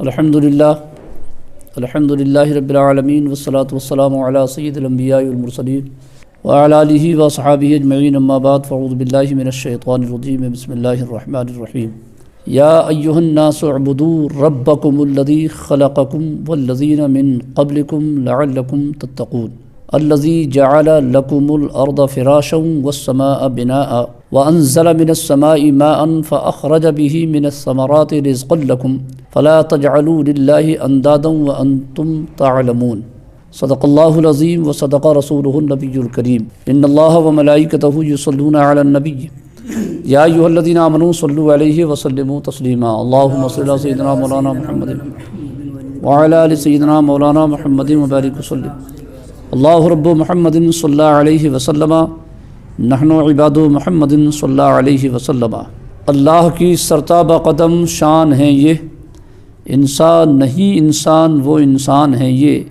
الحمدللہ رب العالمین والصلاة والسلام علی سید الانبیاء والمرسلین وعلی آلہ وصحابہ اجمعین اما بعد فاعوذ باللہ من الشیطان الرجیم بسم اللہ الرحمن الرحیم یا ایہا الناس اعبدوا ربکم الذی خلقکم والذین من قبلکم لعلکم تتقون الذی جعل لکم الارض فراشا والسماء بناء وانزل من السماء ماء فاخرج به من الثمرات رزقا لکم فلا تجعلوا للہ اندادا وانتم تعلمون صدق اللہ العظیم وصدق رسولہ النبی الکریم ان اللہ وملائکتہ یصلون علی النبی یا ایھا الذین آمنوا صلوا علیہ وسلموا تسلیما اللہم صل علی سیدنا مولانا محمد وعلی آل سیدنا مولانا محمد وبارک وسلم اللہ رب محمد صلی اللہ علیہ وسلم نحن عباد محمد صلی اللہ علیہ وسلم۔ اللہ کی سرتابہ قدم شان ہیں یہ، انسان نہیں انسان وہ انسان ہیں یہ،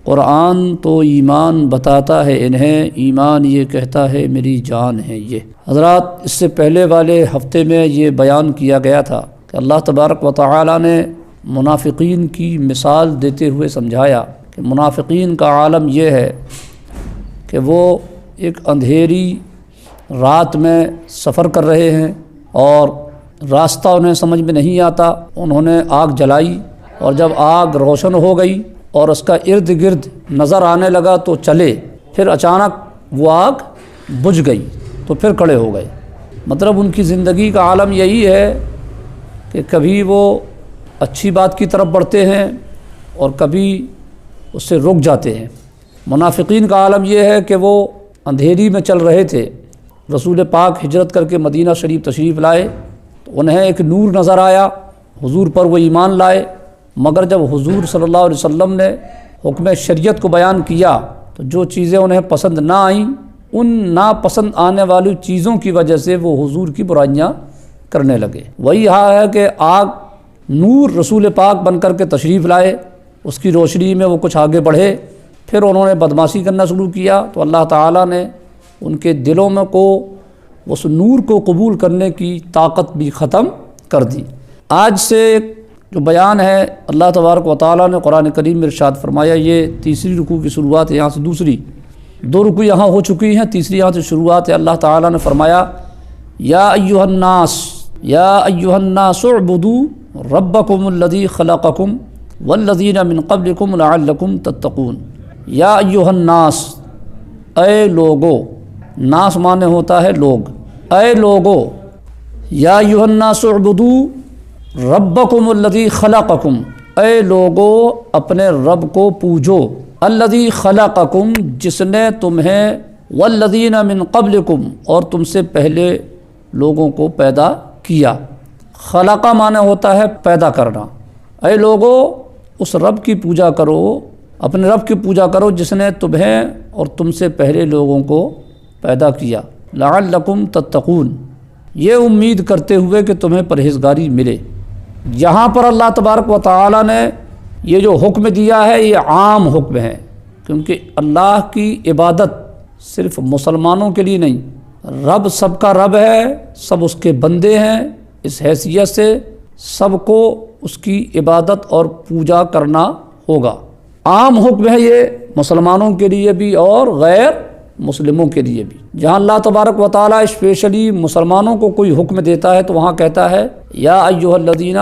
قرآن تو ایمان بتاتا ہے انہیں، ایمان یہ کہتا ہے میری جان ہے یہ۔ حضرات، اس سے پہلے والے ہفتے میں یہ بیان کیا گیا تھا کہ اللہ تبارک و تعالی نے منافقین کی مثال دیتے ہوئے سمجھایا کہ منافقین کا عالم یہ ہے کہ وہ ایک اندھیری رات میں سفر کر رہے ہیں اور راستہ انہیں سمجھ میں نہیں آتا، انہوں نے آگ جلائی اور جب آگ روشن ہو گئی اور اس کا ارد گرد نظر آنے لگا تو چلے، پھر اچانک وہ آگ بجھ گئی تو پھر کھڑے ہو گئے۔ مطلب ان کی زندگی کا عالم یہی ہے کہ کبھی وہ اچھی بات کی طرف بڑھتے ہیں اور کبھی اس سے رک جاتے ہیں۔ منافقین کا عالم یہ ہے کہ وہ اندھیری میں چل رہے تھے، رسول پاک ہجرت کر کے مدینہ شریف تشریف لائے تو انہیں ایک نور نظر آیا، حضور پر وہ ایمان لائے، مگر جب حضور صلی اللہ علیہ وسلم نے حکم شریعت کو بیان کیا تو جو چیزیں انہیں پسند نہ آئیں، ان ناپسند آنے والی چیزوں کی وجہ سے وہ حضور کی برائیاں کرنے لگے۔ وہی ہے کہ آگ نور رسول پاک بن کر کے تشریف لائے، اس کی روشنی میں وہ کچھ آگے بڑھے، پھر انہوں نے بدمعاشی کرنا شروع کیا تو اللہ تعالیٰ نے ان کے دلوں میں کو اس نور کو قبول کرنے کی طاقت بھی ختم کر دی۔ آج سے جو بیان ہے اللہ تبارک و تعالیٰ نے قرآن کریم میں ارشاد فرمایا، یہ تیسری رکوع کی شروعات ہے، یہاں سے دوسری دو رکوع یہاں ہو چکی ہیں، تیسری یہاں سے شروعات ہے۔ اللہ تعالیٰ نے فرمایا یا ایھا الناس اعبدوا ربکم الذی خلقکم والذین من قبلکم لعلکم تتقون۔ یا ایھا الناس، اے لوگو، ناس معنی ہوتا ہے لوگ، اے لوگو، یا ایھا الناس اعبدوا ربکم الذی خلقکم، اے لوگو اپنے رب کو پوجو، الذی خلقکم جس نے تمہیں، والذین من قبلکم اور تم سے پہلے لوگوں کو پیدا کیا۔ خلقہ معنی ہوتا ہے پیدا کرنا۔ اے لوگو اس رب کی پوجا کرو، اپنے رب کی پوجا کرو جس نے تمہیں اور تم سے پہلے لوگوں کو پیدا کیا، لعلکم تتقون، یہ امید کرتے ہوئے کہ تمہیں پرہیزگاری ملے۔ یہاں پر اللہ تبارک و تعالی نے یہ جو حکم دیا ہے یہ عام حکم ہے، کیونکہ اللہ کی عبادت صرف مسلمانوں کے لیے نہیں، رب سب کا رب ہے، سب اس کے بندے ہیں، اس حیثیت سے سب کو اس کی عبادت اور پوجا کرنا ہوگا۔ عام حکم ہے یہ مسلمانوں کے لیے بھی اور غیر مسلموں کے لیے بھی۔ جہاں اللہ تبارک و تعالیٰ اسپیشلی مسلمانوں کو کوئی حکم دیتا ہے تو وہاں کہتا ہے یا ایھا الذین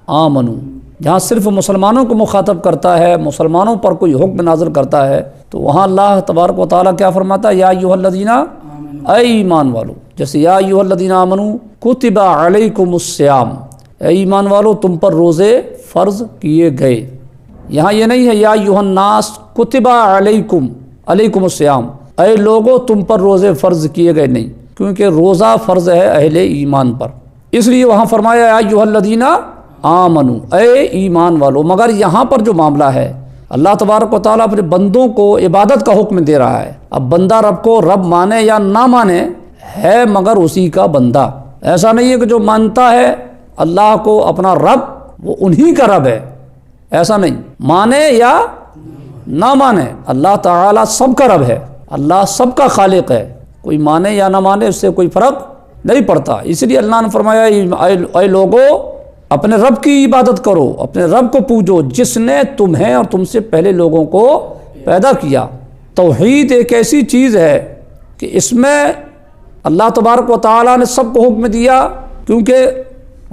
آمنوا۔ جہاں صرف مسلمانوں کو مخاطب کرتا ہے، مسلمانوں پر کوئی حکم نازل کرتا ہے تو وہاں اللہ تبارک و تعالیٰ کیا فرماتا ہے، یا ایھا الذین، اے ایمان والو۔ جیسے یا ایھا الذین آمنوا کتب علیکم الصیام، اے ایمان والو تم پر روزے فرض کیے گئے۔ یہاں یہ نہیں ہے یا ایھا الناس کتب علیکم الصیام، اے لوگو تم پر روزے فرض کیے گئے، نہیں، کیونکہ روزہ فرض ہے اہل ایمان پر، اس لیے وہاں فرمایا یا ایھا الذین آمنوا، اے ایمان والو۔ مگر یہاں پر جو معاملہ ہے اللہ تبارک و تعالیٰ اپنے بندوں کو عبادت کا حکم دے رہا ہے۔ اب بندہ رب کو رب مانے یا نہ مانے ہے مگر اسی کا بندہ، ایسا نہیں ہے کہ جو مانتا ہے اللہ کو اپنا رب وہ انہی کا رب ہے، ایسا نہیں، مانے یا نہ مانے اللہ تعالیٰ سب کا رب ہے، اللہ سب کا خالق ہے، کوئی مانے یا نہ مانے اس سے کوئی فرق نہیں پڑتا۔ اس لیے اللہ نے فرمایا اے لوگو اپنے رب کی عبادت کرو، اپنے رب کو پوجو جس نے تمہیں اور تم سے پہلے لوگوں کو پیدا کیا۔ توحید ایک ایسی چیز ہے کہ اس میں اللہ تبارک و تعالیٰ نے سب کو حکم دیا، کیونکہ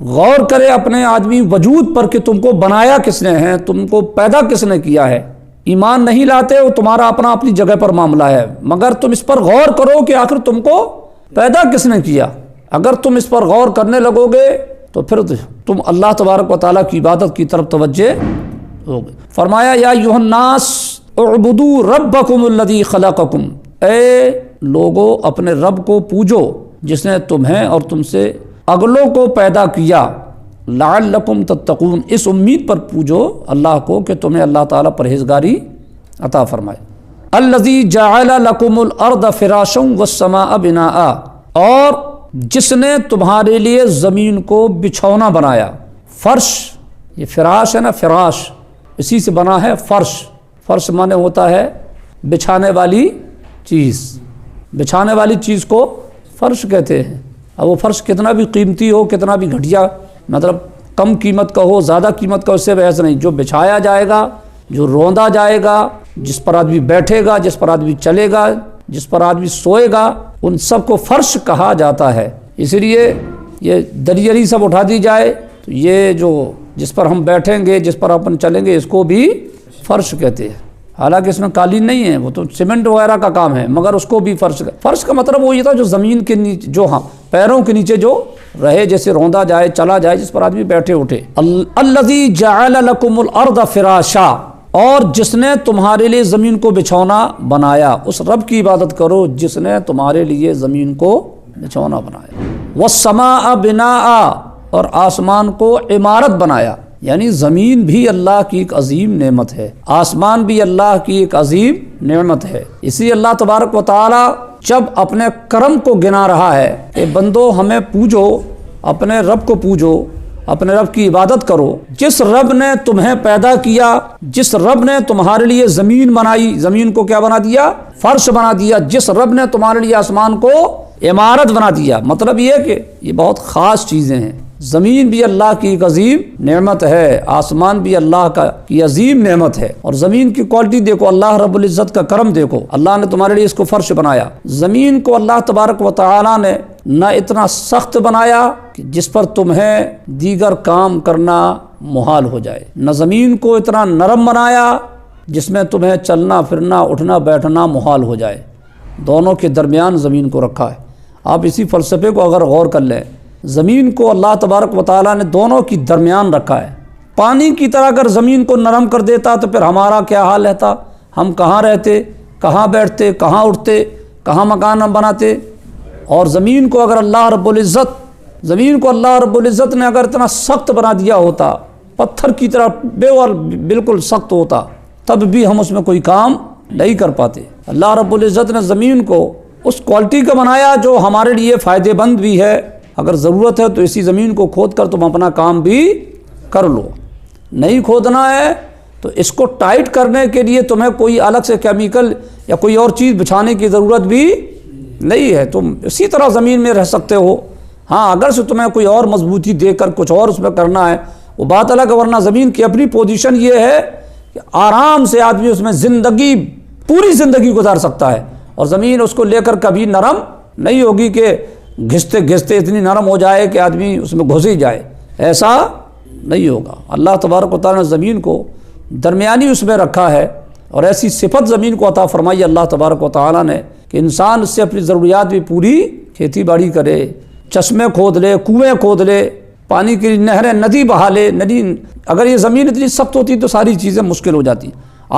غور کرے اپنے آدمی وجود پر کہ تم کو بنایا کس نے ہے، تم کو پیدا کس نے کیا ہے۔ ایمان نہیں لاتے، وہ تمہارا اپنی جگہ پر معاملہ ہے، مگر تم اس پر غور کرو کہ آخر تم کو پیدا کس نے کیا۔ اگر تم اس پر غور کرنے لگو گے تو پھر تم اللہ تبارک و تعالیٰ کی عبادت کی طرف توجہ ہوگے۔ فرمایا یا ایھا الناس اعبدوا ربکم الذی خلقکم، اے لوگو اپنے رب کو پوجو جس نے تمہیں اور تم سے اگلوں کو پیدا کیا، لعلکم تتقون، اس امید پر پوجو اللہ کو کہ تمہیں اللہ تعالیٰ پرہیزگاری عطا فرمائے۔ الذی جعل لکم الارض فراشا والسماء بناء، اور جس نے تمہارے لیے زمین کو بچھونا بنایا۔ فرش، یہ فراش ہے نا، فراش اسی سے بنا ہے فرش۔ فرش مانے ہوتا ہے بچھانے والی چیز، بچھانے والی چیز کو فرش کہتے ہیں۔ اب وہ فرش کتنا بھی قیمتی ہو، کتنا بھی گھٹیا، مطلب کم قیمت کا ہو، زیادہ قیمت کا، اس سے بحث نہیں۔ جو بچھایا جائے گا، جو روندا جائے گا، جس پر آدمی بیٹھے گا، جس پر آدمی چلے گا، جس پر آدمی سوئے گا، ان سب کو فرش کہا جاتا ہے۔ اس لیے یہ دریری سب اٹھا دی جائے تو یہ جو جس پر ہم بیٹھیں گے، جس پر اپن چلیں گے، اس کو بھی فرش کہتے ہیں۔ حالانکہ اس میں قالین نہیں ہے، وہ تو سیمنٹ وغیرہ کا کام ہے، مگر اس کو بھی فرش کا مطلب وہ یہ تھا جو زمین کے نیچے، جو پیروں کے نیچے جو رہے، جیسے روندا جائے، چلا جائے، جس پر آدمی بیٹھے اٹھے۔ الذی جعل لکم الارض فراشا، اور جس نے تمہارے لیے زمین کو بچھونا بنایا۔ اس رب کی عبادت کرو جس نے تمہارے لیے زمین کو بچھونا بنایا۔ والسماء بناء، اور آسمان کو عمارت بنایا، یعنی زمین بھی اللہ کی ایک عظیم نعمت ہے، آسمان بھی اللہ کی ایک عظیم نعمت ہے۔ اسی اللہ تبارک و تعالی جب اپنے کرم کو گنا رہا ہے کہ بندو ہمیں پوجو، اپنے رب کو پوجو، اپنے رب کی عبادت کرو، جس رب نے تمہیں پیدا کیا، جس رب نے تمہارے لیے زمین بنائی، زمین کو کیا بنا دیا؟ فرش بنا دیا، جس رب نے تمہارے لیے آسمان کو عمارت بنا دیا۔ مطلب یہ کہ یہ بہت خاص چیزیں ہیں۔ زمین بھی اللہ کی ایک عظیم نعمت ہے، آسمان بھی اللہ کی عظیم نعمت ہے۔ اور زمین کی کوالٹی دیکھو، اللہ رب العزت کا کرم دیکھو، اللہ نے تمہارے لیے اس کو فرش بنایا۔ زمین کو اللہ تبارک و تعالی نے نہ اتنا سخت بنایا کہ جس پر تمہیں دیگر کام کرنا محال ہو جائے، نہ زمین کو اتنا نرم بنایا جس میں تمہیں چلنا پھرنا اٹھنا بیٹھنا محال ہو جائے۔ دونوں کے درمیان زمین کو رکھا ہے۔ آپ اسی فلسفے کو اگر غور کر لیں، زمین کو اللہ تبارک و تعالیٰ نے دونوں کی درمیان رکھا ہے۔ پانی کی طرح اگر زمین کو نرم کر دیتا تو پھر ہمارا کیا حال رہتا؟ ہم کہاں رہتے، کہاں بیٹھتے، کہاں اٹھتے، کہاں مکان بناتے؟ اور زمین کو اگر اللہ رب العزت نے اگر اتنا سخت بنا دیا ہوتا، پتھر کی طرح بالکل سخت ہوتا، تب بھی ہم اس میں کوئی کام نہیں کر پاتے۔ اللہ رب العزت نے زمین کو اس کوالٹی کا بنایا جو ہمارے لیے فائدہ مند بھی ہے۔ اگر ضرورت ہے تو اسی زمین کو کھود کر تم اپنا کام بھی کر لو، نہیں کھودنا ہے تو اس کو ٹائٹ کرنے کے لیے تمہیں کوئی الگ سے کیمیکل یا کوئی اور چیز بچھانے کی ضرورت بھی نہیں ہے، تم اسی طرح زمین میں رہ سکتے ہو۔ ہاں اگر سے تمہیں کوئی اور مضبوطی دے کر کچھ اور اس میں کرنا ہے وہ بات الگ ہے، ورنہ زمین کی اپنی پوزیشن یہ ہے کہ آرام سے آدمی اس میں پوری زندگی گزار سکتا ہے، اور زمین اس کو لے کر کبھی نرم نہیں ہوگی کہ گھستے گھستے اتنی نرم ہو جائے کہ آدمی اس میں گھس ہی جائے، ایسا نہیں ہوگا۔ اللہ تبارک و تعالیٰ نے زمین کو درمیانی اس میں رکھا ہے، اور ایسی صفت زمین کو عطا فرمائی اللہ تبارک و تعالیٰ نے کہ انسان اس سے اپنی ضروریات بھی پوری کھیتی باڑی کرے، چشمے کھود لے، کنویں کھود لے، پانی کی نہریں، ندی بہا لے۔ ندی اگر یہ زمین اتنی سخت ہوتی تو ساری چیزیں مشکل ہو جاتی۔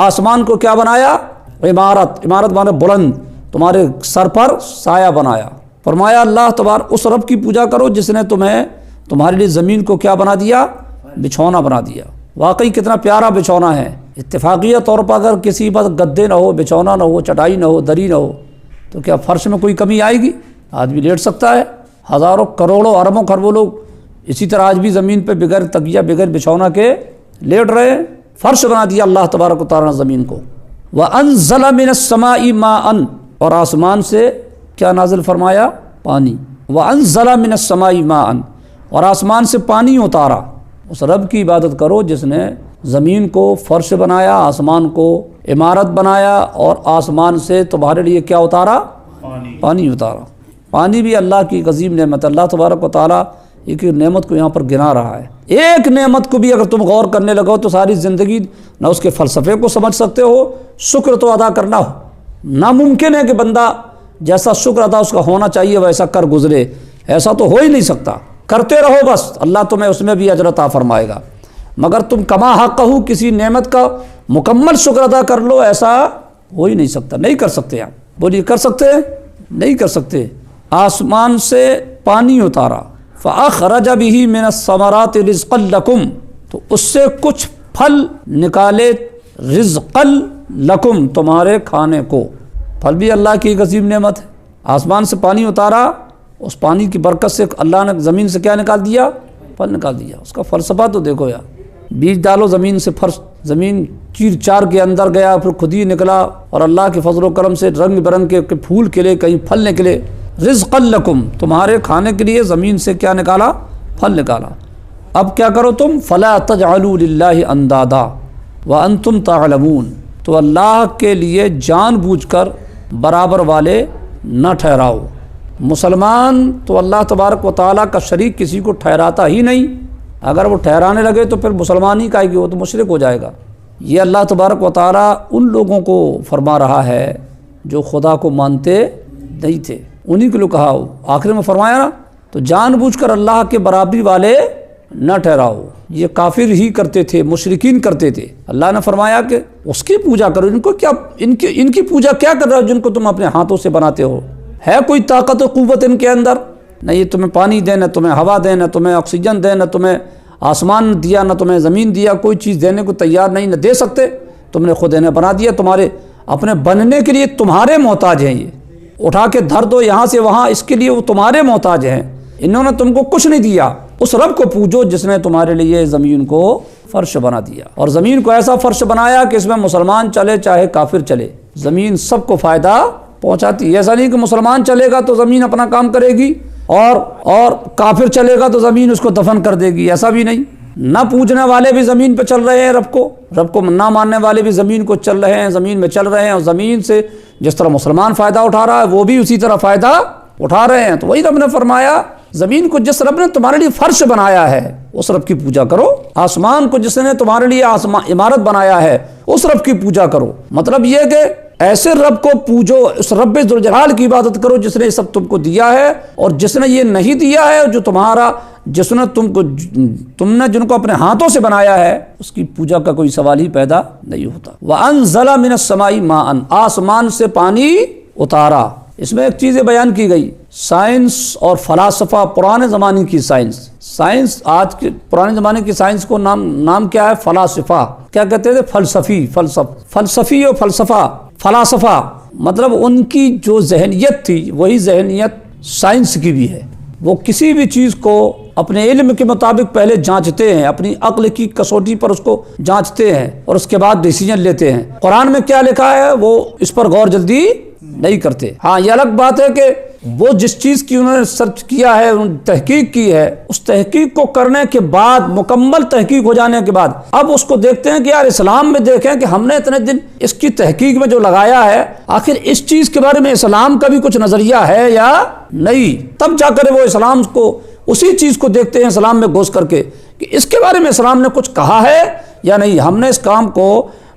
آسمان کو کیا بنایا؟ عمارت مانے بلند، تمہارے سر پر سایہ بنایا۔ فرمایا اللہ تبارک اس رب کی پوجا کرو جس نے تمہارے لیے زمین کو کیا بنا دیا؟ بچھونا بنا دیا۔ واقعی کتنا پیارا بچھونا ہے۔ اتفاقیہ طور پر اگر کسی پر گدے نہ ہو، بچھونا نہ ہو، چٹائی نہ ہو، دری نہ ہو تو کیا فرش میں کوئی کمی آئے گی؟ آدمی لیٹ سکتا ہے۔ ہزاروں کروڑوں اربوں خربوں لوگ اسی طرح آج بھی زمین پہ بغیر تکیہ بغیر بچھونا کے لیٹ رہے ہیں۔ فرش بنا دیا اللہ تبارک و تعالیٰ نے زمین کو۔ وَأَنزَلَ مِنَ السَّمَاءِ مَاءً، اور آسمان سے کیا نازل فرمایا؟ پانی۔ وَأَنزَلَ مِنَ السَّمَاءِ مَاءً، اور آسمان سے پانی اتارا۔ اس رب کی عبادت کرو جس نے زمین کو فرش بنایا، آسمان کو عمارت بنایا، اور آسمان سے تمہارے لیے کیا اتارا؟ پانی اتارا۔ پانی بھی اللہ کی عظیم نعمت۔ اللہ تبارک و تعالیٰ ایک نعمت کو یہاں پر گنا رہا ہے۔ ایک نعمت کو بھی اگر تم غور کرنے لگو تو ساری زندگی نہ اس کے فلسفے کو سمجھ سکتے ہو، شکر تو ادا کرنا ہو ناممکن ہے کہ بندہ جیسا شکر ادا اس کا ہونا چاہیے ویسا کر گزرے، ایسا تو ہو ہی نہیں سکتا۔ کرتے رہو بس، اللہ تمہیں اس میں بھی اجر عطا فرمائے گا، مگر تم کما حقہ کسی نعمت کا مکمل شکر ادا کر لو، ایسا ہو ہی نہیں سکتا، نہیں کر سکتے آپ۔ بولیے کر سکتے؟ نہیں کر سکتے۔ آسمان سے پانی اتارا، فَأَخْرَجَ بِهِ مِنَ الثَّمَرَاتِ رِزْقًا لَكُمْ، تو اس سے کچھ پھل نکالے، رزقا لکم، تمہارے کھانے کو۔ پھل بھی اللہ کی ایک عظیم نعمت ہے۔ آسمان سے پانی اتارا، اس پانی کی برکت سے اللہ نے زمین سے کیا نکال دیا؟ پھل نکال دیا۔ اس کا فلسفہ تو دیکھو یار، بیج ڈالو زمین سے، فرش زمین چیر چار کے اندر گیا، پھر خود ہی نکلا، اور اللہ کے فضل و کرم سے رنگ برنگ کے پھول کھلے، کہیں پھل نکلے۔ رزقا لکم، تمہارے کھانے کے لیے زمین سے کیا نکالا؟ پھل نکالا۔ اب کیا کرو تم؟ فلا تجعلوا للہ اندادا وانتم تعلمون، تو اللہ کے لیے جان بوجھ کر برابر والے نہ ٹھہراؤ۔ مسلمان تو اللہ تبارک و تعالیٰ کا شریک کسی کو ٹھہراتا ہی نہیں، اگر وہ ٹھہرانے لگے تو پھر مسلمان ہی کہے گی، وہ تو مشرک ہو جائے گا۔ یہ اللہ تبارک و تعالیٰ ان لوگوں کو فرما رہا ہے جو خدا کو مانتے نہیں تھے، انہی کے لیے کہا۔ آخر میں فرمایا نا، تو جان بوجھ کر اللہ کے برابری والے نہ ٹھہراؤ۔ یہ کافر ہی کرتے تھے، مشرکین کرتے تھے۔ اللہ نے فرمایا کہ اس کی پوجا کرو، ان کو کیا، ان کی پوجا کیا کر رہے ہو جن کو تم اپنے ہاتھوں سے بناتے ہو؟ ہے کوئی طاقت و قوت ان کے اندر؟ نہ یہ تمہیں پانی دے، نہ تمہیں ہوا دے، نہ تمہیں آکسیجن دے، نہ تمہیں آسمان دیا، نہ تمہیں زمین دیا، کوئی چیز دینے کو تیار نہیں، نہ دے سکتے۔ تم نے خود انہیں بنا دیا، تمہارے اپنے بننے کے لیے تمہارے محتاج ہیں۔ یہ اٹھا کے دھر دو یہاں سے وہاں، اس کے لیے وہ تمہارے محتاج ہیں۔ انہوں نے تم کو کچھ نہیں دیا۔ اس رب کو پوجو جس نے تمہارے لیے زمین کو فرش بنا دیا، اور زمین کو ایسا فرش بنایا کہ اس میں مسلمان چلے چاہے کافر چلے، زمین سب کو فائدہ پہنچاتی ہے۔ ایسا نہیں کہ مسلمان چلے گا تو زمین اپنا کام کرے گی، اور کافر چلے گا تو زمین اس کو دفن کر دے گی، ایسا بھی نہیں۔ نہ پوجنے والے بھی زمین پہ چل رہے ہیں رب کو نہ ماننے والے بھی زمین کو چل رہے ہیں، زمین میں چل رہے ہیں، اور زمین سے جس طرح مسلمان فائدہ اٹھا رہا ہے وہ بھی اسی طرح فائدہ اٹھا رہے ہیں۔ تو وہی رب نے فرمایا، زمین کو جس رب نے تمہارے لیے فرش بنایا ہے اس رب کی پوجا کرو، آسمان کو جس نے تمہارے لیے عمارت بنایا ہے اس رب کی پوجا کرو۔ مطلب یہ کہ ایسے رب کو پوجو، اس رب ذوالجلال کی عبادت کرو جس نے یہ سب تم کو دیا ہے، اور جس نے یہ نہیں دیا ہے، جو تمہارا، جس نے تم نے جن کو اپنے ہاتھوں سے بنایا ہے، اس کی پوجا کا کوئی سوال ہی پیدا نہیں ہوتا۔ وَأَنزَلَ مِنَ السَّمَاءِ مَاءً، آسمان سے پانی اتارا۔ اس میں ایک چیز بیان کی گئی، سائنس اور فلاسفہ، پرانے زمانے کی سائنس آج کے پرانے زمانے کی سائنس کو نام کیا ہے؟ فلاسفہ۔ کیا کہتے تھے؟ فلسفی اور فلاسفہ، مطلب ان کی جو ذہنیت تھی وہی ذہنیت سائنس کی بھی ہے۔ وہ کسی بھی چیز کو اپنے علم کے مطابق پہلے جانچتے ہیں، اپنی عقل کی کسوٹی پر اس کو جانچتے ہیں، اور اس کے بعد ڈیسیجن لیتے ہیں۔ قرآن میں کیا لکھا ہے وہ اس پر غور جلدی نہیں کرتے۔ ہاں یہ الگ بات ہے کہ وہ جس چیز کی انہوں نے سرچ کیا ہے، انہوں نے تحقیق کی ہے، اس تحقیق کو کرنے کے بعد، مکمل تحقیق ہو جانے کے بعد، اب اس کو دیکھتے ہیں کہ یار اسلام میں دیکھیں کہ ہم نے اتنے دن اس کی تحقیق میں جو لگایا ہے، آخر اس چیز کے بارے میں اسلام کا بھی کچھ نظریہ ہے یا نہیں۔ تب جا کر وہ اسلام کو، اسی چیز کو دیکھتے ہیں اسلام میں گھس کر کے کہ اس کے بارے میں اسلام نے کچھ کہا ہے یا نہیں۔ ہم نے اس کام کو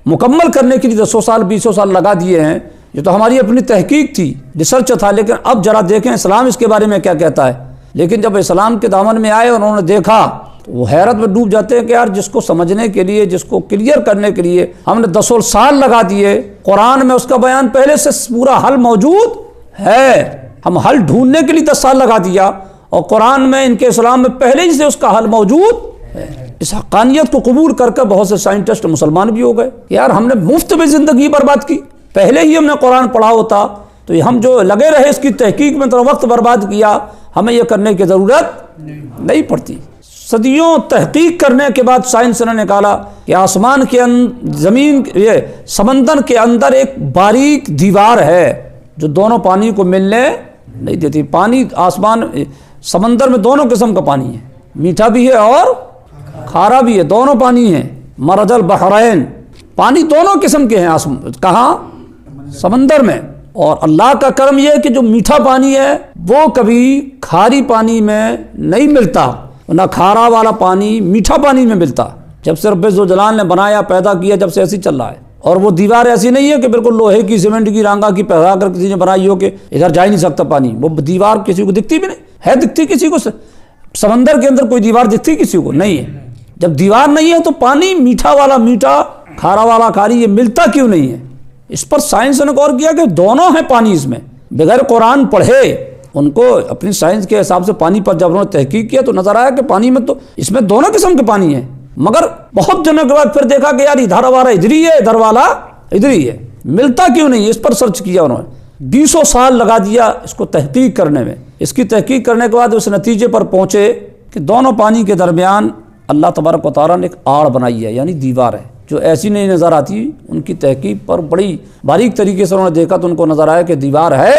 مکمل کرنے کے لیے 100 سال 200 سال لگا دیے ہیں، یہ تو ہماری اپنی تحقیق تھی، ریسرچ تھا، لیکن اب ذرا دیکھیں اسلام اس کے بارے میں کیا کہتا ہے۔ لیکن جب اسلام کے دامن میں آئے اور انہوں نے دیکھا تو وہ حیرت میں ڈوب جاتے ہیں کہ یار جس کو سمجھنے کے لیے، جس کو کلیئر کرنے کے لیے ہم نے 10 سال لگا دیے، قرآن میں اس کا بیان پہلے سے پورا حل موجود ہے، ہم حل ڈھونڈنے کے لیے 10 سال لگا دیا، اور قرآن میں ان کے اسلام میں پہلے ہی سے اس کا حل موجود ہے۔ اس حقانیت کو قبول کر کے بہت سے سائنٹسٹ مسلمان بھی ہو گئے، یار ہم نے مفت میں زندگی برباد کی، پہلے ہی ہم نے قرآن پڑھا ہوتا تو ہم جو لگے رہے اس کی تحقیق میں تو وقت برباد کیا، ہمیں یہ کرنے کی ضرورت نہیں پڑتی۔ صدیوں تحقیق کرنے کے بعد سائنس نے نکالا کہ آسمان کے زمین، یہ سمندر کے اندر ایک باریک دیوار ہے جو دونوں پانی کو ملنے نہیں دیتی۔ پانی، آسمان، سمندر میں دونوں قسم کا پانی ہے، میٹھا بھی ہے اور کھارا بھی ہے، دونوں پانی ہیں، مرج البحرین، پانی دونوں قسم کے ہیں، کہاں؟ سمندر میں۔ اور اللہ کا کرم یہ ہے کہ جو میٹھا پانی ہے وہ کبھی کھاری پانی میں نہیں ملتا، نہ کھارا والا پانی میٹھا پانی میں ملتا۔ جب سے رب ذوالجلال نے بنایا پیدا کیا، جب سے ایسی چل رہا ہے، اور وہ دیوار ایسی نہیں ہے کہ بالکل لوہے کی سیمنٹ کی رانگا کی پہرا کر کسی نے بنائی ہو کہ ادھر جا ہی نہیں سکتا پانی، وہ دیوار کسی کو دکھتی بھی نہیں ہے، دکھتی کسی کو؟ سمندر کے اندر کوئی دیوار دکھتی کسی کو نہیں ہے۔ جب دیوار نہیں ہے تو پانی میٹھا والا میٹھا، کھارا والا کھاری، یہ ملتا کیوں نہیں ہے؟ اس پر سائنس نے غور کیا کہ دونوں ہیں پانی اس میں، بغیر قرآن پڑھے ان کو اپنی سائنس کے حساب سے پانی پر جب انہوں نے تحقیق کیا تو نظر آیا کہ پانی میں تو اس میں دونوں قسم کے پانی ہیں، مگر بہت دنوں کے بعد پھر دیکھا کہ یار ادھر والا ادھر ہی ہے، ادھر والا ادھر ہی ہے، ملتا کیوں نہیں؟ اس پر سرچ کیا انہوں نے، 200 سال لگا دیا اس کو تحقیق کرنے میں۔ اس کی تحقیق کرنے کے بعد اس نتیجے پر پہنچے کہ دونوں پانی کے درمیان اللہ تبارک و تعالیٰ نے ایک آڑ بنائی ہے، یعنی دیوار ہے، جو ایسی نہیں نظر آتی۔ ان کی تحقیق پر بڑی باریک طریقے سے انہوں نے دیکھا تو ان کو نظر آیا کہ دیوار ہے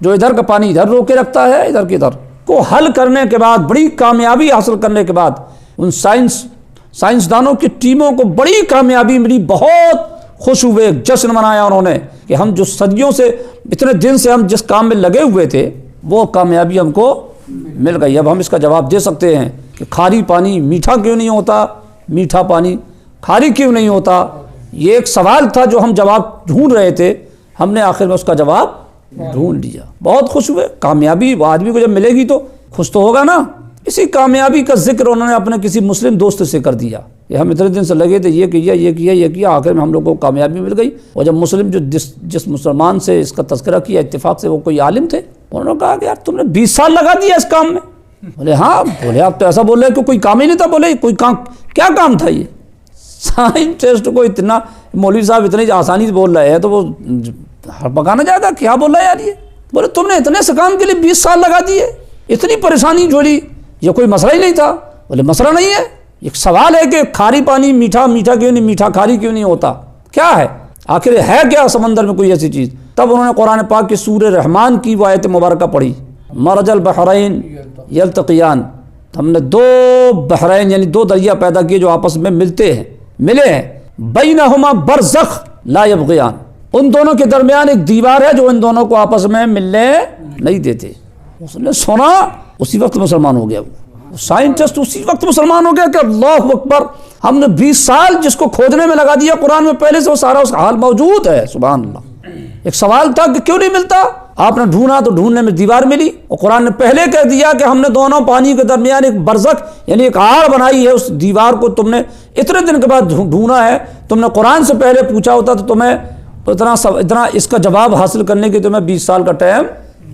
جو ادھر کا پانی ادھر روکے رکھتا ہے، ادھر کے ادھر کو حل کرنے کے بعد، بڑی کامیابی حاصل کرنے کے بعد، ان سائنسدانوں کی ٹیموں کو بڑی کامیابی ملی، بہت خوش ہوئے، جشن منایا انہوں نے کہ ہم جو صدیوں سے، اتنے دن سے ہم جس کام میں لگے ہوئے تھے وہ کامیابی ہم کو مل گئی۔ اب ہم اس کا جواب دے سکتے ہیں کہ کھاری پانی میٹھا کیوں نہیں ہوتا، میٹھا پانی کھاری کیوں نہیں ہوتا۔ یہ ایک سوال تھا جو ہم جواب ڈھونڈ رہے تھے، ہم نے آخر میں اس کا جواب ڈھونڈ لیا، بہت خوش ہوئے۔ کامیابی وہ آدمی کو جب ملے گی تو خوش تو ہوگا نا۔ اسی کامیابی کا ذکر انہوں نے اپنے کسی مسلم دوست سے کر دیا کہ ہم اتنے دن سے لگے تھے، یہ کیا یہ کیا یہ کیا، آخر میں ہم لوگوں کو کامیابی مل گئی۔ اور جب مسلم جس مسلمان سے اس کا تذکرہ کیا اتفاق سے، وہ کوئی عالم تھے، انہوں نے کہا کہ یار تم نے 20 سال لگا دیا اس کام میں۔ بولے ہاں، بولے آپ تو ایسا بول رہے ہیں کہ کوئی کام ہی نہیں تھا۔ بولے کوئی کام، کیا کام تھا یہ؟ سائنٹسٹ کو اتنا، مولوی صاحب اتنی آسانی سے بول رہے ہیں تو وہ پکانا جائے گا، کیا بول رہا ہے یار یہ؟ بولے تم نے اتنے سے کام کے لیے 20 سال لگا دیے، اتنی پریشانی جوڑی، یہ کوئی مسئلہ ہی نہیں تھا۔ بولے مسئلہ نہیں ہے، ایک سوال ہے کہ کھاری پانی میٹھا، میٹھا کیوں نہیں، میٹھا کھاری کیوں نہیں ہوتا، کیا ہے آخر، ہے کیا سمندر میں کوئی ایسی چیز؟ تب انہوں نے قرآن پاک کی سورہ رحمان کی وہ آیت مبارکہ پڑھی، مرج البحرین یلتقیان۔ ہم نے 2 بحرین یعنی 2 دریا پیدا کیے جو آپس میں ملے ہیں، بینہما برزخ لا یبغیان، ان دونوں کے درمیان ایک دیوار ہے جو ان دونوں کو آپس میں ملنے نہیں دیتے۔ اس نے سنا، اسی وقت مسلمان ہو گیا، وہ سائنٹسٹ اسی وقت مسلمان ہو گیا کہ اللہ اکبر، ہم نے 20 سال جس کو کھودنے میں لگا دیا، قرآن میں پہلے سے وہ سارا اس کا حال موجود ہے، سبحان اللہ۔ ایک سوال تھا کہ کیوں نہیں ملتا، آپ نے ڈھونڈا تو ڈھونڈنے میں دیوار ملی، اور قرآن نے پہلے کہہ دیا کہ ہم نے دونوں پانی کے درمیان ایک برزخ یعنی ایک آڑ بنائی ہے، اس دیوار کو تم نے اتنے دن کے بعد ڈھونڈا ہے۔ تم نے قرآن سے پہلے پوچھا ہوتا تو تمہیں اتنا اس کا جواب حاصل کرنے کے تمہیں 20 سال کا ٹائم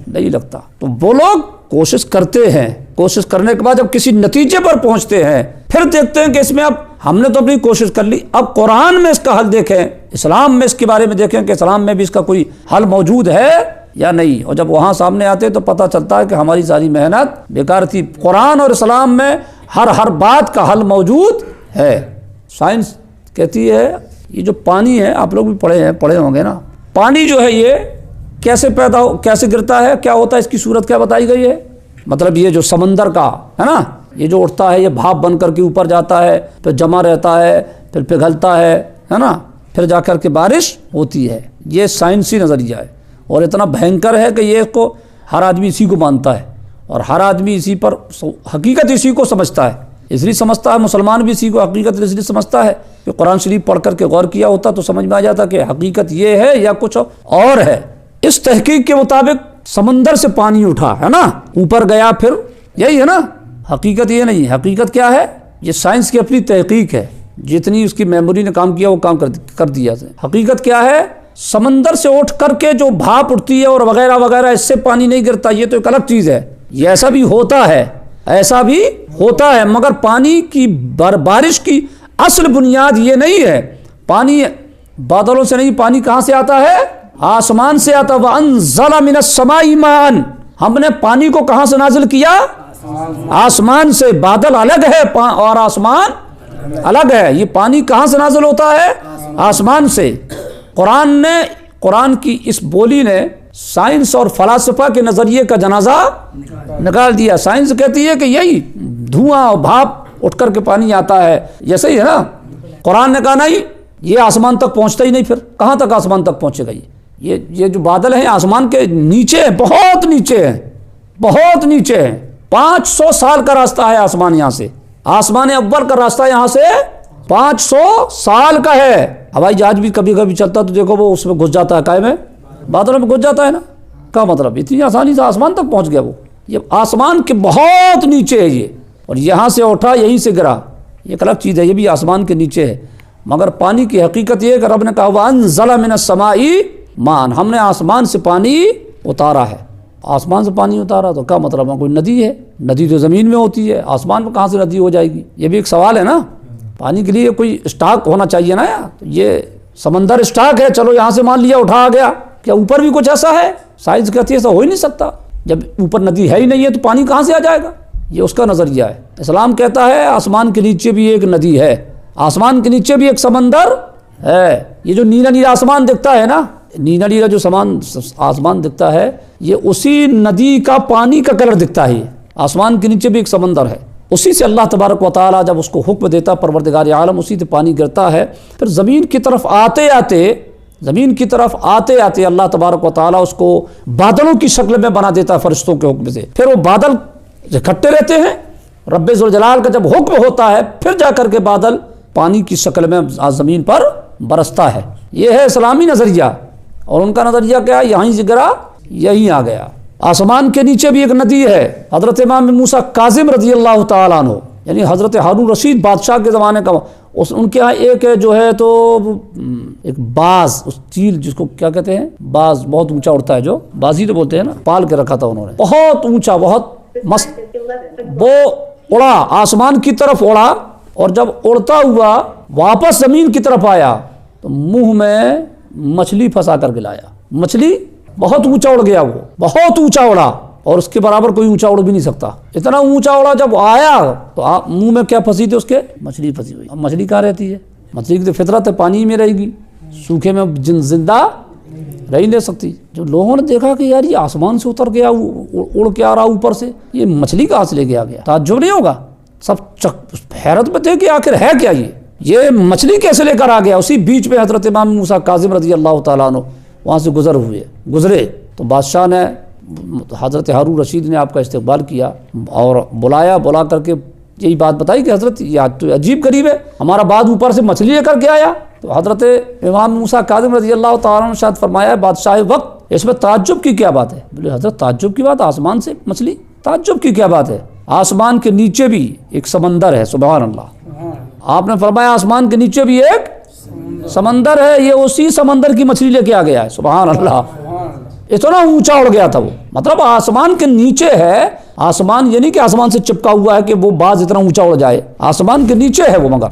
نہیں لگتا۔ تو وہ لوگ کوشش کرتے ہیں، کوشش کرنے کے بعد جب کسی نتیجے پر پہنچتے ہیں پھر دیکھتے ہیں کہ اس میں اب ہم نے تو اپنی کوشش کر لی، اب قرآن میں اس کا حل دیکھیں، اسلام میں اس کے بارے میں دیکھیں کہ اسلام میں بھی اس کا کوئی حل موجود ہے یا نہیں۔ اور جب وہاں سامنے آتے تو پتہ چلتا ہے کہ ہماری ساری محنت بیکار تھی، قرآن اور اسلام میں ہر بات کا حل موجود ہے۔ سائنس کہتی ہے یہ جو پانی ہے، آپ لوگ بھی پڑھے ہوں گے نا، پانی جو ہے یہ کیسے گرتا ہے، کیا ہوتا ہے، اس کی صورت کیا بتائی گئی ہے؟ مطلب یہ جو سمندر کا ہے نا، یہ جو اٹھتا ہے، یہ بھاپ بن کر کے اوپر جاتا ہے، پھر جمع رہتا ہے، پھر پگھلتا ہے نا، پھر جا کر کے بارش ہوتی ہے۔ یہ سائنسی نظریہ ہے اور اتنا بھینکر ہے کہ یہ کو ہر آدمی اسی کو مانتا ہے، اور ہر آدمی اسی پر حقیقت اسی کو سمجھتا ہے، اس لیے سمجھتا ہے، مسلمان بھی اسی کو حقیقت اس لیے سمجھتا ہے کہ قرآن شریف پڑھ کر کے غور کیا ہوتا تو سمجھ میں آ جاتا کہ حقیقت یہ ہے یا کچھ اور ہے۔ اس تحقیق کے مطابق سمندر سے پانی اٹھا ہے نا، اوپر گیا، پھر یہی ہے نا، حقیقت یہ نہیں ہے۔ حقیقت کیا ہے؟ یہ سائنس کی اپنی تحقیق ہے، جتنی اس کی میموری نے کام کیا وہ کام کر دیا۔ حقیقت کیا ہے؟ سمندر سے اٹھ کر کے جو بھاپ اٹھتی ہے اور وغیرہ وغیرہ، اس سے پانی نہیں گرتا، یہ تو ایک الگ چیز ہے، یہ ایسا بھی ہوتا ہے، مگر پانی کی بارش کی اصل بنیاد یہ نہیں ہے۔ پانی بادلوں سے نہیں، پانی کہاں سے آتا ہے؟ آسمان سے آتا۔ وَأَنزَلَ مِنَ السَّمَاءِ مَاءً، ہم نے پانی کو کہاں سے نازل کیا؟ آسمان سے۔ بادل الگ ہے اور آسمان الگ ہے، یہ پانی کہاں سے نازل ہوتا ہے؟ آسمان سے۔ قرآن کی اس بولی نے سائنس اور فلاسفہ کے نظریے کا جنازہ نکال دیا۔ سائنس کہتی ہے کہ یہی دھواں اور بھاپ اٹھ کر کے پانی آتا ہے، یہ صحیح ہے نا؟ قرآن نے کہا نہیں، یہ آسمان تک پہنچتا ہی نہیں، پھر کہاں تک آسمان تک پہنچے گا؟ یہ جو بادل ہیں آسمان کے نیچے ہیں، بہت نیچے ہیں، بہت نیچے ہیں۔ 500 سال کا راستہ ہے آسمان یہاں سے، آسمان اول کا راستہ یہاں سے 500 سال کا ہے۔ ہوائی جہاز بھی کبھی کبھی چلتا تو دیکھو وہ اس میں گھس جاتا ہے، کائے میں بادلوں میں گھس جاتا ہے نا، کیا مطلب اتنی آسانی سے آسمان تک پہنچ گیا وہ؟ یہ آسمان کے بہت نیچے ہے یہ، اور یہاں سے اٹھا یہیں سے گرا، یہ ایک الگ چیز ہے، یہ بھی آسمان کے نیچے ہے۔ مگر پانی کی حقیقت یہ ہے کہ رب نے کہا وَأَنزَلَ مِنَ السَّمَاءِ مَاءً، ہم نے آسمان سے پانی اتارا ہے۔ آسمان سے پانی اتارا تو کیا مطلب ہے؟ کوئی ندی ہے؟ ندی تو زمین میں ہوتی ہے، آسمان میں کہاں سے ندی ہو جائے گی؟ یہ بھی ایک سوال ہے نا۔ پانی کے لیے کوئی اسٹاک ہونا چاہیے نا یار، یہ سمندر اسٹاک ہے، چلو یہاں سے مان لیا اٹھا آ گیا، کیا اوپر بھی کچھ ایسا ہے؟ سائنس کہتی ہے ایسا ہو ہی نہیں سکتا، جب اوپر ندی ہے ہی نہیں ہے تو پانی کہاں سے آ جائے گا؟ یہ اس کا نظریہ ہے۔ اسلام کہتا ہے آسمان کے نیچے بھی ایک ندی ہے، آسمان کے نیچے بھی ایک سمندر ہے۔ یہ جو نیلا نیلا آسمان دکھتا ہے نا، نیلا نیلا جو آسمان دکھتا ہے، یہ اسی ندی کا پانی کا کلر دکھتا ہے۔ آسمان کے نیچے بھی ایک سمندر ہے، اسی سے اللہ تبارک و تعالیٰ جب اس کو حکم دیتا پروردگار عالم، اسی سے پانی گرتا ہے۔ پھر زمین کی طرف آتے آتے اللہ تبارک و تعالیٰ اس کو بادلوں کی شکل میں بنا دیتا ہے فرشتوں کے حکم سے۔ پھر وہ بادل اکٹھے رہتے ہیں، رب ذوالجلال کا جب حکم ہوتا ہے پھر جا کر کے بادل پانی کی شکل میں زمین پر برستا ہے۔ یہ ہے اسلامی نظریہ، اور ان کا نظریہ کیا ہے؟ یہیں سے گرا یہیں آ گیا۔ آسمان کے نیچے بھی ایک ندی ہے، حضرت امام موسیٰ کاظم رضی اللہ تعالیٰ عنہ، یعنی حضرت ہارون رشید بادشاہ کے زمانے کا، ان کے ہاں ایک جو ہے تو ایک باز، اس چیل جس کو کیا کہتے ہیں، باز بہت اونچا اڑتا ہے، جو بازی تو بولتے ہیں نا، پال کے رکھا تھا انہوں نے، بہت اونچا، بہت مست، وہ اڑا آسمان کی طرف اڑا، اور جب اڑتا ہوا واپس زمین کی طرف آیا تو منہ میں مچھلی پھنسا کر کے لایا۔ مچھلی بہت اونچا اڑ گیا، وہ بہت اونچا اڑا، اور اس کے برابر کوئی اونچا اڑ بھی نہیں سکتا، اتنا اونچا اڑا۔ جب آیا تو منہ میں کیا پھنسی تھی اس کے؟ مچھلی پھنسی ہوئی۔ اب مچھلی کہاں رہتی ہے؟ مچھلی کی تو فطرت ہے پانی میں رہے گی، سوکھے میں زندہ رہ ہی نہیں سکتی۔ جو لوگوں نے دیکھا کہ یار یہ آسمان سے اتر گیا، اڑ کے آ رہا اوپر سے، یہ مچھلی کہاں سے لے کے آ گیا؟ تعجب نہیں ہوگا؟ سب حیرت میں تھے کہ آخر ہے کیا یہ مچھلی کیسے لے کر آ گیا؟ اسی بیچ میں حضرت امام موسیٰ کاظم رضی اللہ تعالیٰ عنہ وہاں سے گزرے تو بادشاہ نے، حضرت ہارون رشید نے آپ کا استقبال کیا اور بلا کر کے یہی بات بتائی کہ حضرت یہ تو عجیب غریب ہے، ہمارا بعد اوپر سے مچھلی لے کر کے آیا۔ تو حضرت امام موسیٰ کاظم رضی اللہ تعالیٰ عنہ نے شاید فرمایا بادشاہ وقت اس میں تعجب کی کیا بات ہے؟ بولے حضرت تعجب کی بات، آسمان سے مچھلی، تعجب کی کیا بات ہے؟ آسمان کے نیچے بھی ایک سمندر ہے، سبحان اللہ۔ آپ نے فرمایا آسمان کے نیچے بھی ایک سمندر ہے، یہ اسی سمندر کی مچھلی لے کے آ گیا ہے، سبحان اللہ۔ اتنا اونچا اڑ گیا تھا وہ، مطلب آسمان کے نیچے ہے، آسمان یعنی کہ آسمان سے چپکا ہوا ہے کہ وہ باز اتنا اونچا اڑ جائے، آسمان کے نیچے ہے وہ، مگر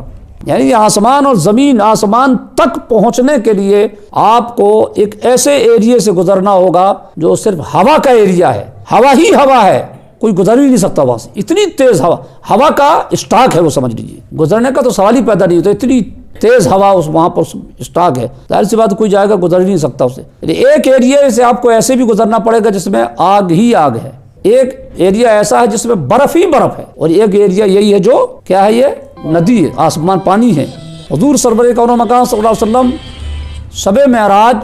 یعنی آسمان اور زمین، آسمان تک پہنچنے کے لیے آپ کو ایک ایسے ایریے سے گزرنا ہوگا جو صرف ہوا کا ایریا ہے، ہوا ہی ہوا ہے، کوئی گزر ہی نہیں سکتا وہاں سے، اتنی تیز ہوا کا اسٹاک ہے وہ، سمجھ لیجیے، گزرنے کا تو سوال ہی پیدا نہیں ہوتا، اتنی تیز ہوا اس وہاں پر اسٹاک ہے، ظاہر سی بات کوئی جائے گا گزر ہی نہیں سکتا اسے۔ ایک ایریا سے آپ کو ایسے بھی گزرنا پڑے گا جس میں آگ ہی آگ ہے، ایک ایریا ایسا ہے جس میں برف ہی برف ہے، اور ایک ایریا یہی ہے جو کیا ہے، یہ ندی ہے، آسمان پانی ہے۔ حضور سرور کون مکان صلی اللہ علیہ وسلم شب معراج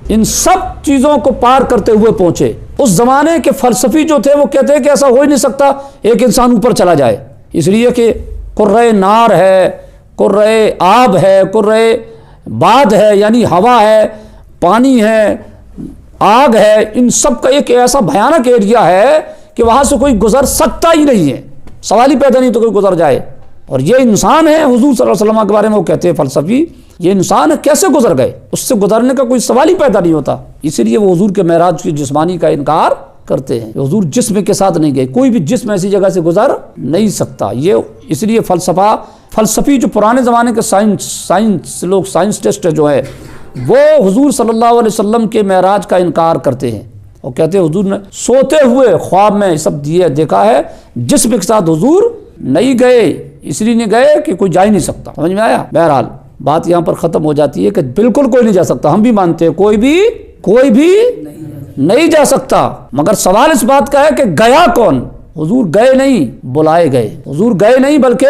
ان سب چیزوں کو پار کرتے ہوئے پہنچے۔ اس زمانے کے فلسفی جو تھے وہ کہتے ہیں کہ ایسا ہو ہی نہیں سکتا ایک انسان اوپر چلا جائے، اس لیے کہ قرۂ نار ہے، قرۂ آب ہے، قرۂ باد ہے، یعنی ہوا ہے، پانی ہے، آگ ہے، ان سب کا ایک ایسا بھیانک ایریا ہے کہ وہاں سے کوئی گزر سکتا ہی نہیں ہے، سوال ہی پیدا نہیں تو کوئی گزر جائے۔ اور یہ انسان ہے، حضور صلی اللہ علیہ وسلم کے بارے میں وہ کہتے ہیں فلسفی، یہ انسان ہے، کیسے گزر گئے؟ اس سے گزرنے کا کوئی سوال ہی پیدا نہیں ہوتا، اسی لیے وہ حضور کے معراج کی جسمانی کا انکار کرتے ہیں۔ حضور جسم کے ساتھ نہیں گئے، کوئی بھی جسم ایسی جگہ سے گزر نہیں سکتا۔ یہ اس لیے فلسفی جو پرانے زمانے کے سائنسسٹ جو ہے وہ حضور صلی اللہ علیہ وسلم کے معراج کا انکار کرتے ہیں، اور کہتے ہیں حضور نے سوتے ہوئے خواب میں سب دیکھا ہے، جسم کے ساتھ حضور نہیں گئے، اس لیے نہیں گئے کہ کوئی جا ہی نہیں سکتا۔ سمجھ میں آیا؟ بہرحال بات یہاں پر ختم ہو جاتی ہے کہ بالکل کوئی نہیں جا سکتا، ہم بھی مانتے ہیں کوئی بھی نہیں جا سکتا، مگر سوال اس بات کا ہے کہ گیا کون؟ حضور گئے نہیں بلائے گئے، حضور گئے نہیں بلکہ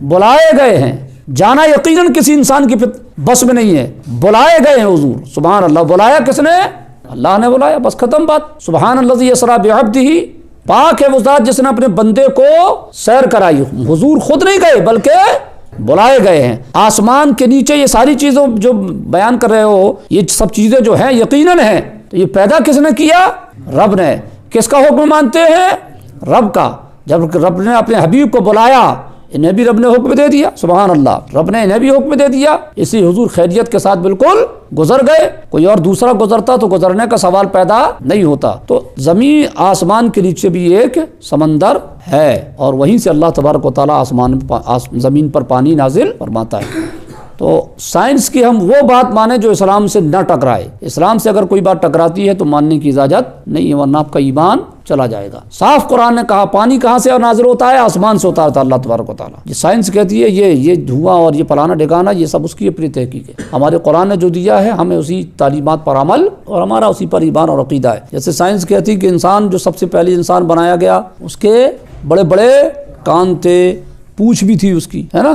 بلائے گئے ہیں۔ جانا یقیناً کسی انسان کی بس میں نہیں ہے، بلائے گئے ہیں حضور، سبحان اللہ۔ بلایا کس نے؟ اللہ نے بلایا، بس ختم بات۔ سبحان الذی اسریٰ بعبدہ، پاک ہے وہ ذات جس نے اپنے بندے کو سیر کرائی۔ حضور خود نہیں گئے بلکہ بلائے گئے ہیں۔ آسمان کے نیچے یہ ساری چیزیں جو بیان کر رہے ہو، یہ سب چیزیں جو ہیں یقیناً ہیں، تو یہ پیدا کس نے کیا؟ رب نے۔ کس کا حکم مانتے ہیں؟ رب کا۔ جب رب نے اپنے حبیب کو بلایا، انہیں بھی رب نے حکم دے دیا، سبحان اللہ، رب نے انہیں بھی حکم دے دیا۔ اسی حضور خیریت کے ساتھ بالکل گزر گئے، کوئی اور دوسرا گزرتا تو گزرنے کا سوال پیدا نہیں ہوتا۔ تو زمین آسمان کے نیچے بھی ایک سمندر ہے، اور وہیں سے اللہ تبارک و تعالیٰ زمین پر پانی نازل فرماتا ہے۔ تو سائنس کی ہم وہ بات مانیں جو اسلام سے نہ ٹکرائے۔ اسلام سے اگر کوئی بات ٹکراتی ہے تو ماننے کی اجازت نہیں ہے، ورنہ آپ کا ایمان چلا جائے گا۔ صاف قرآن نے کہا پانی کہاں سے نازل ہوتا ہے؟ آسمان سے اتارتا اللہ تبارک و تعالیٰ۔ یہ سائنس کہتی ہے یہ دھواں اور یہ پلانا ڈھکانا، یہ سب اس کی اپنی تحقیق ہے۔ ہمارے قرآن نے جو دیا ہے ہمیں اسی تعلیمات پر عمل اور ہمارا اسی پر ایمان اور عقیدہ ہے۔ جیسے سائنس کہتی ہے کہ انسان جو سب سے پہلے انسان بنایا گیا، اس کے بڑے بڑے کان تھے، پونچھ بھی تھی اس کی، ہے نا۔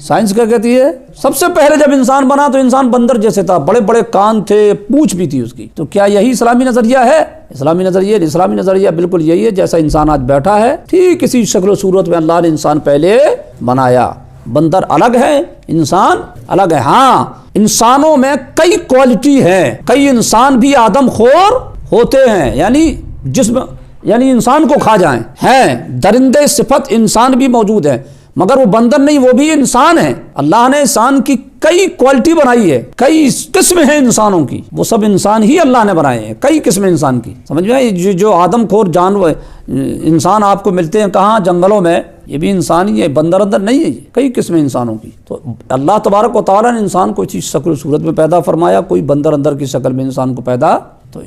سائنس کیا کہتی ہے؟ سب سے پہلے جب انسان بنا تو انسان بندر جیسے تھا، بڑے بڑے کان تھے، پونچھ بھی تھی اس کی۔ تو کیا یہی اسلامی نظریہ ہے؟ اسلامی نظریہ بالکل یہی ہے، جیسا انسان آج بیٹھا ہے ٹھیک اسی شکل و صورت میں اللہ نے انسان پہلے بنایا۔ بندر الگ ہے، انسان الگ ہے۔ ہاں، انسانوں میں کئی کوالٹی ہے، کئی انسان بھی آدم خور ہوتے ہیں، یعنی انسان کو کھا جائیں، ہیں درندے صفت انسان بھی موجود ہیں، مگر وہ بندر نہیں، وہ بھی انسان ہے۔ اللہ نے انسان کی کئی کوالٹی بنائی ہے، کئی قسم ہیں انسانوں کی، وہ سب انسان ہی اللہ نے بنائے ہیں، کئی قسم انسان کی، سمجھ میں آئی؟ جو آدم خور جانور انسان آپ کو ملتے ہیں کہاں؟ جنگلوں میں، یہ بھی انسان ہی ہے، بندر اندر نہیں ہے، یہ کئی قسم انسانوں کی۔ تو اللہ تبارک و تعالیٰ نے انسان کو اسی شکل و صورت میں پیدا فرمایا، کوئی بندر اندر کی شکل میں انسان کو پیدا۔ تو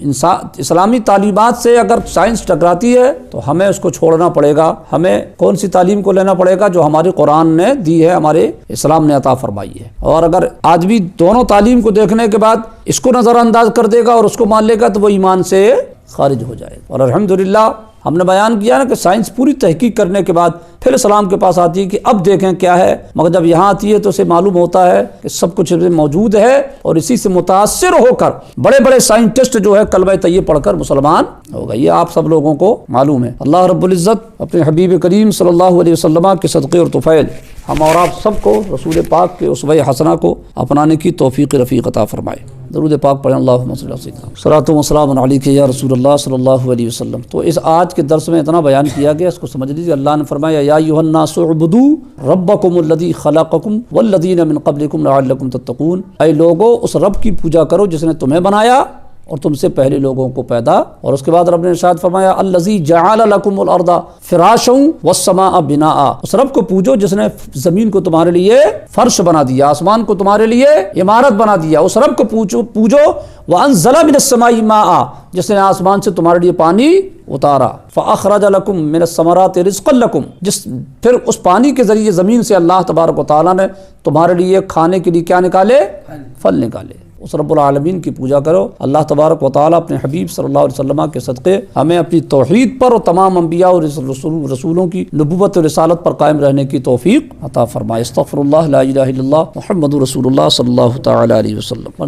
اسلامی تعلیمات سے اگر سائنس ٹکراتی ہے تو ہمیں اس کو چھوڑنا پڑے گا، ہمیں کون سی تعلیم کو لینا پڑے گا؟ جو ہمارے قرآن نے دی ہے، ہمارے اسلام نے عطا فرمائی ہے۔ اور اگر آدمی دونوں تعلیم کو دیکھنے کے بعد اس کو نظر انداز کر دے گا اور اس کو مان لے گا تو وہ ایمان سے خارج ہو جائے گا۔ اور الحمدللہ ہم نے بیان کیا نا کہ سائنس پوری تحقیق کرنے کے بعد پھر اسلام کے پاس آتی ہے کہ اب دیکھیں کیا ہے، مگر جب یہاں آتی ہے تو اسے معلوم ہوتا ہے کہ سب کچھ موجود ہے، اور اسی سے متاثر ہو کر بڑے بڑے سائنٹسٹ جو ہے کلمہ طیب پڑھ کر مسلمان ہو گئے۔ یہ آپ سب لوگوں کو معلوم ہے۔ اللہ رب العزت اپنے حبیب کریم صلی اللہ علیہ وسلم کے صدقے اور طفیل ہم اور آپ سب کو رسول پاک کے اسوہ حسنہ کو اپنانے کی توفیق رفیق عطا فرمائے۔ درود پاک پڑھیں، اللہم صلی اللہ علیہ وسلم، صلاۃ و سلام علیک یا رسول اللہ صلی اللہ علیہ وسلم۔ تو اس آج کے درس میں اتنا بیان کیا گیا، اس کو سمجھ لیجیے۔ اللہ نے فرمایا یا ایھا الناس اعبدوا ربکم الذی خلقکم والذین من قبلکم لعلکم تتقون، اے لوگو اس رب کی پوجا کرو جس نے تمہیں بنایا اور تم سے پہلے لوگوں کو پیدا۔ اور اس کے بعد رب نے ارشاد فرمایا الذی جعل لکم الارض فراشا والسماء بناء، اس رب کو پوجو جس نے زمین کو تمہارے لیے فرش بنا دیا، آسمان کو تمہارے لیے عمارت بنا دیا۔ اس رب کو پوجو وانزل من السماء ماء، جس نے آسمان سے تمہارے لیے پانی اتارا، فاخرج لکم من الثمرات رزقا لکم، پھر اس پانی کے ذریعے زمین سے اللہ تبارک و تعالیٰ نے تمہارے لیے کھانے کے لیے کیا نکالے؟ پھل نکالے۔ اس رب العالمین کی پوجا کرو۔ اللہ تبارک و تعالیٰ اپنے حبیب صلی اللہ علیہ وسلم کے صدقے ہمیں اپنی توحید پر اور تمام انبیاء اور رسولوں کی نبوت اور رسالت پر قائم رہنے کی توفیق عطا فرمائے۔ استغفر اللہ لا الہ الا اللہ محمد رسول اللہ صلی اللہ تعالی علیہ وسلم۔